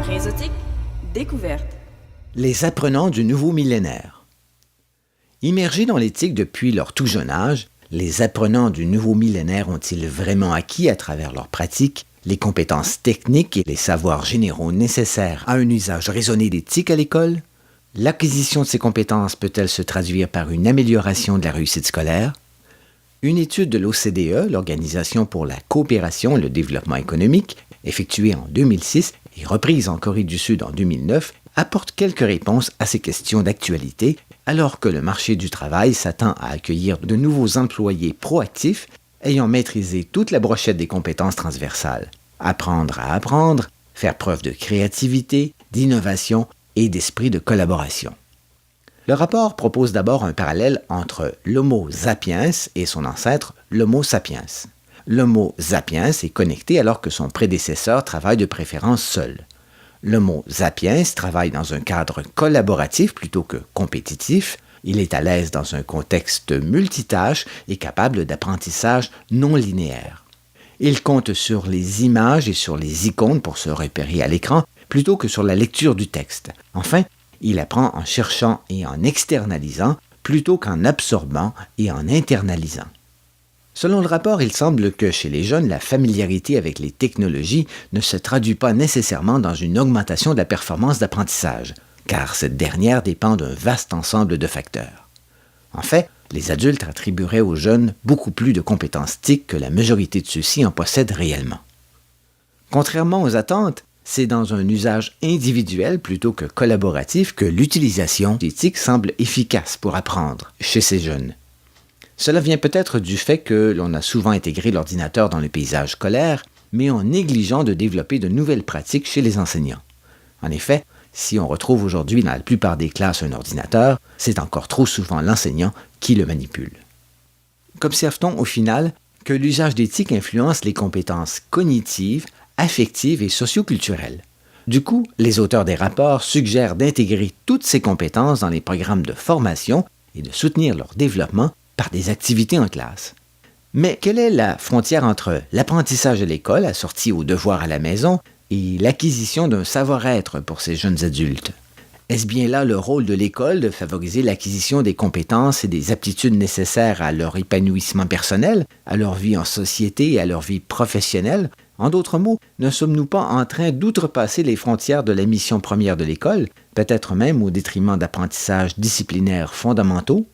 Réseautique, découverte. Les apprenants du nouveau millénaire. Immergés dans l'éthique depuis leur tout jeune âge, les apprenants du nouveau millénaire ont-ils vraiment acquis à travers leur pratique les compétences techniques et les savoirs généraux nécessaires à un usage raisonné d'éthique à l'école? L'acquisition de ces compétences peut-elle se traduire par une amélioration de la réussite scolaire? Une étude de l'OCDE, l'Organisation pour la coopération et le développement économique, effectuée en 2006 et reprise en Corée du Sud en 2009, apporte quelques réponses à ces questions d'actualité, alors que le marché du travail s'attend à accueillir de nouveaux employés proactifs ayant maîtrisé toute la brochette des compétences transversales. Apprendre à apprendre, faire preuve de créativité, d'innovation et d'esprit de collaboration. Le rapport propose d'abord un parallèle entre l'Homo sapiens et son ancêtre, l'Homo sapiens. L'Homo sapiens est connecté alors que son prédécesseur travaille de préférence seul. L'Homo sapiens travaille dans un cadre collaboratif plutôt que compétitif. Il est à l'aise dans un contexte multitâche et capable d'apprentissage non linéaire. Il compte sur les images et sur les icônes pour se repérer à l'écran plutôt que sur la lecture du texte. Enfin, il apprend en cherchant et en externalisant plutôt qu'en absorbant et en internalisant. Selon le rapport, il semble que chez les jeunes, la familiarité avec les technologies ne se traduit pas nécessairement dans une augmentation de la performance d'apprentissage, car cette dernière dépend d'un vaste ensemble de facteurs. En fait, les adultes attribueraient aux jeunes beaucoup plus de compétences TIC que la majorité de ceux-ci en possèdent réellement. Contrairement aux attentes, c'est dans un usage individuel plutôt que collaboratif que l'utilisation des TIC semble efficace pour apprendre chez ces jeunes. Cela vient peut-être du fait que l'on a souvent intégré l'ordinateur dans le paysage scolaire, mais en négligeant de développer de nouvelles pratiques chez les enseignants. En effet, si on retrouve aujourd'hui dans la plupart des classes un ordinateur, c'est encore trop souvent l'enseignant qui le manipule. Qu'observe-t-on au final? Que l'usage des TIC influence les compétences cognitives, affectives et socioculturelles. Du coup, les auteurs des rapports suggèrent d'intégrer toutes ces compétences dans les programmes de formation et de soutenir leur développement par des activités en classe. Mais quelle est la frontière entre l'apprentissage à l'école, assorti aux devoirs à la maison, et l'acquisition d'un savoir-être pour ces jeunes adultes? Est-ce bien là le rôle de l'école de favoriser l'acquisition des compétences et des aptitudes nécessaires à leur épanouissement personnel, à leur vie en société et à leur vie professionnelle? En d'autres mots, ne sommes-nous pas en train d'outrepasser les frontières de la mission première de l'école, peut-être même au détriment d'apprentissages disciplinaires fondamentaux?